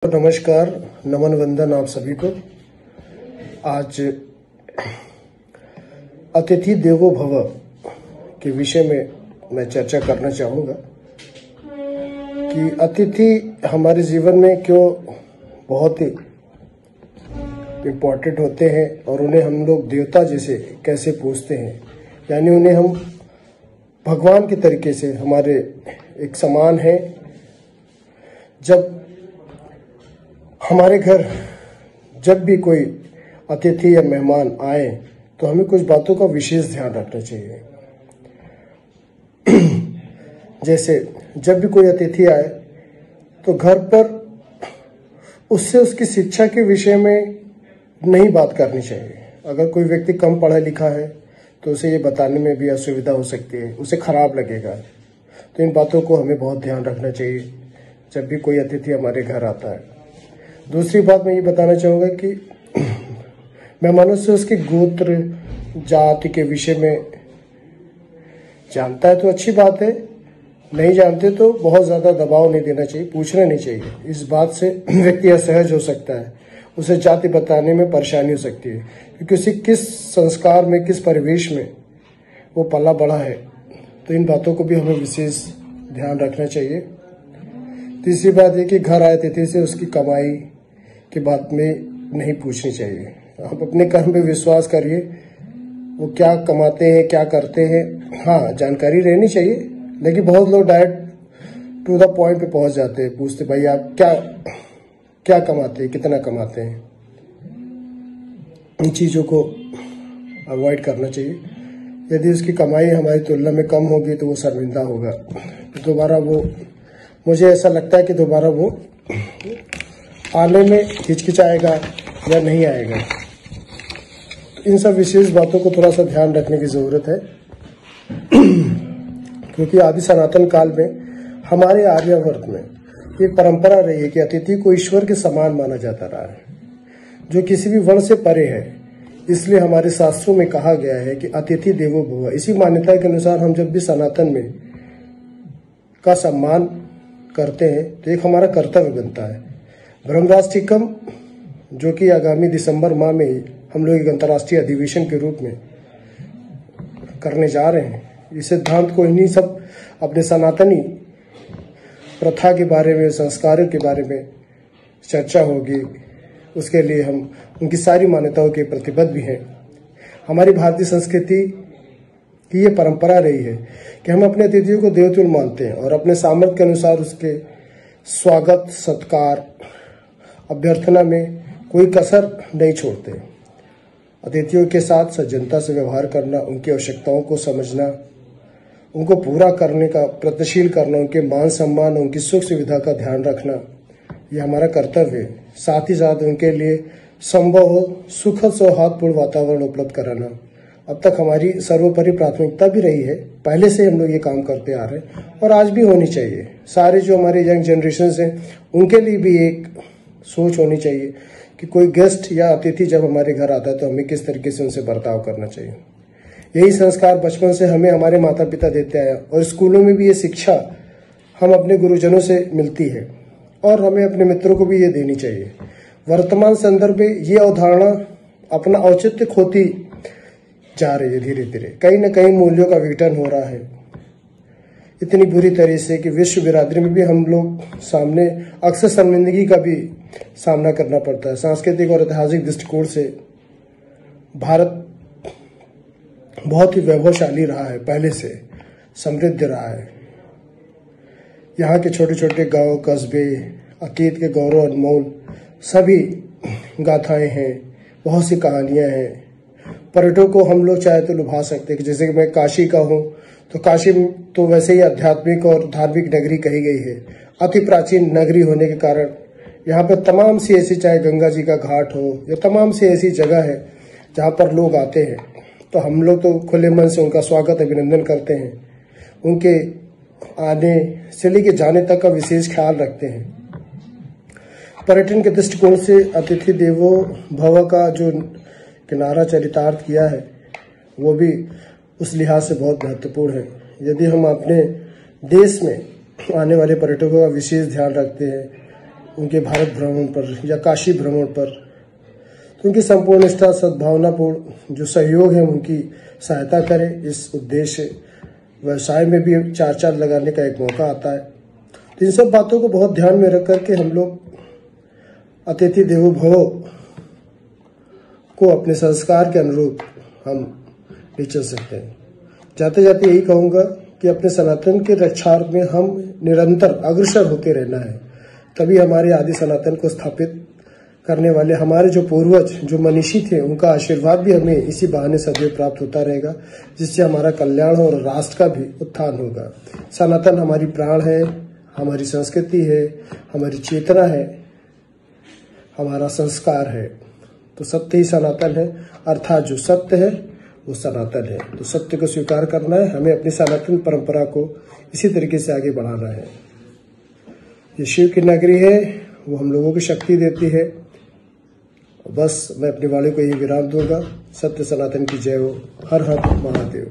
नमस्कार, नमन वंदन आप सभी को। आज अतिथि देवो भव के विषय में मैं चर्चा करना चाहूँगा कि अतिथि हमारे जीवन में क्यों बहुत ही इम्पोर्टेंट होते हैं और उन्हें हम लोग देवता जैसे कैसे पूजते हैं, यानी उन्हें हम भगवान के तरीके से हमारे एक समान है। जब हमारे घर जब भी कोई अतिथि या मेहमान आए तो हमें कुछ बातों का विशेष ध्यान रखना चाहिए। जैसे जब भी कोई अतिथि आए तो घर पर उससे उसकी शिक्षा के विषय में नहीं बात करनी चाहिए। अगर कोई व्यक्ति कम पढ़ा लिखा है तो उसे ये बताने में भी असुविधा हो सकती है, उसे खराब लगेगा। तो इन बातों को हमें बहुत ध्यान रखना चाहिए जब भी कोई अतिथि हमारे घर आता है। दूसरी बात मैं ये बताना चाहूँगा कि मेहमानों से उसके गोत्र जाति के विषय में जानता है तो अच्छी बात है, नहीं जानते तो बहुत ज़्यादा दबाव नहीं देना चाहिए, पूछना नहीं चाहिए। इस बात से व्यक्ति असहज हो सकता है, उसे जाति बताने में परेशानी हो सकती है क्योंकि उसे किस संस्कार में, किस परिवेश में वो पला बड़ा है। तो इन बातों को भी हमें विशेष ध्यान रखना चाहिए। तीसरी बात ये कि घर आए अतिथि से उसकी कमाई के बात में नहीं पूछनी चाहिए। आप अपने कर्म पे विश्वास करिए, वो क्या कमाते हैं, क्या करते हैं, हाँ जानकारी रहनी चाहिए। लेकिन बहुत लोग डायरेक्ट टू द पॉइंट पे पहुंच जाते हैं, पूछते भाई आप क्या कमाते हैं, कितना कमाते हैं। इन चीज़ों को अवॉइड करना चाहिए। यदि उसकी कमाई हमारी तुलना में कम होगी तो वो शर्मिंदा होगा, तो दोबारा वो, मुझे ऐसा लगता है कि दोबारा वो आने में हिचकिचाएगा या नहीं आएगा। तो इन सब विशेष बातों को थोड़ा सा ध्यान रखने की ज़रूरत है क्योंकि आदि सनातन काल में हमारे आर्यावर्त में एक परंपरा रही है कि अतिथि को ईश्वर के समान माना जाता रहा है, जो किसी भी वर्ण से परे है। इसलिए हमारे शास्त्रों में कहा गया है कि अतिथि देवो भव। इसी मान्यता के अनुसार हम जब भी सनातन में का सम्मान करते हैं तो एक हमारा कर्तव्य बनता है। ब्रह्मराष्ट्रीकम, जो कि आगामी दिसंबर माह में ही हम लोग एक अंतर्राष्ट्रीय अधिवेशन के रूप में करने जा रहे हैं, इस सिद्धांत को इन्हीं सब अपने सनातनी प्रथा के बारे में, संस्कारों के बारे में चर्चा होगी। उसके लिए हम उनकी सारी मान्यताओं के प्रतिबद्ध भी हैं। हमारी भारतीय संस्कृति की ये परंपरा रही है कि हम अपने अतिथियों को देवतुल्य मानते हैं और अपने सामर्थ्य के अनुसार उसके स्वागत, सत्कार, अभ्यर्थना में कोई कसर नहीं छोड़ते। अतिथियों के साथ सज्जनता से व्यवहार करना, उनकी आवश्यकताओं को समझना, उनको पूरा करने का प्रयत्नशील करना, उनके मान सम्मान, उनकी सुख सुविधा का ध्यान रखना, ये हमारा कर्तव्य है। साथ ही साथ उनके लिए संभव हो सुखद सौहार्दपूर्ण वातावरण उपलब्ध कराना अब तक हमारी सर्वोपरि प्राथमिकता भी रही है। पहले से हम लोग ये काम करते आ रहे हैं और आज भी होनी चाहिए। सारे जो हमारे यंग जनरेशन हैं उनके लिए भी एक सोच होनी चाहिए कि कोई गेस्ट या अतिथि जब हमारे घर आता है तो हमें किस तरीके से उनसे बर्ताव करना चाहिए। यही संस्कार बचपन से हमें हमारे माता पिता देते आए और स्कूलों में भी ये शिक्षा हम अपने गुरुजनों से मिलती है और हमें अपने मित्रों को भी ये देनी चाहिए। वर्तमान संदर्भ में ये अवधारणा अपना औचित्य खोती जा रही है। धीरे धीरे कहीं न कहीं मूल्यों का विघटन हो रहा है इतनी बुरी तरह से कि विश्व बिरादरी में भी हम लोग सामने अक्सर शर्मिंदगी का भी सामना करना पड़ता है। सांस्कृतिक और ऐतिहासिक दृष्टिकोण से भारत बहुत ही वैभवशाली रहा है, पहले से समृद्ध रहा है। यहाँ के छोटे छोटे गांव, कस्बे, अतीत के गौरव अनमोल सभी गाथाएं हैं, बहुत सी कहानियां हैं। पर्यटकों को हम लोग चाहे तो लुभा सकते हैं कि जैसे कि मैं काशी का हूँ तो काशी तो वैसे ही आध्यात्मिक और धार्मिक नगरी कही गई है। अति प्राचीन नगरी होने के कारण यहाँ पर तमाम सी ऐसी, चाहे गंगा जी का घाट हो या तमाम सी ऐसी जगह है जहाँ पर लोग आते हैं, तो हम लोग तो खुले मन से उनका स्वागत, अभिनंदन करते हैं। उनके आने से लेके जाने तक का विशेष ख्याल रखते हैं। पर्यटन के दृष्टिकोण से अतिथि देवो भव का जो किनारा चरितार्थ किया है वो भी उस लिहाज से बहुत महत्वपूर्ण है। यदि हम अपने देश में आने वाले पर्यटकों का विशेष ध्यान रखते हैं, उनके भारत भ्रमण पर या काशी भ्रमण पर, तो उनकी संपूर्ण निष्ठा सद्भावनापूर्ण जो सहयोग है उनकी सहायता करें। इस उद्देश्य व्यवसाय में भी 4 लगाने का एक मौका आता है। तो इन सब बातों को बहुत ध्यान में रख करके हम लोग अतिथि देवो भव को अपने संस्कार के अनुरूप हम ले चल सकते हैं। जाते जाते यही कहूँगा कि अपने सनातन के रक्षार्थ में हम निरंतर अग्रसर होते रहना है, तभी हमारे आदि सनातन को स्थापित करने वाले हमारे जो पूर्वज जो मनीषी थे उनका आशीर्वाद भी हमें इसी बहाने सदैव प्राप्त होता रहेगा, जिससे हमारा कल्याण और राष्ट्र का भी उत्थान होगा। सनातन हमारी प्राण है, हमारी संस्कृति है, हमारी चेतना है, हमारा संस्कार है। तो सत्य ही सनातन है, अर्थात जो सत्य है वो सनातन है। तो सत्य को स्वीकार करना है, हमें अपनी सनातन परंपरा को इसी तरीके से आगे बढ़ाना है। ये शिव की नगरी है, वो हम लोगों को शक्ति देती है। बस मैं अपनी वाणी को यही विराम दूंगा। सत्य सनातन की जय हो। हर हर महादेव।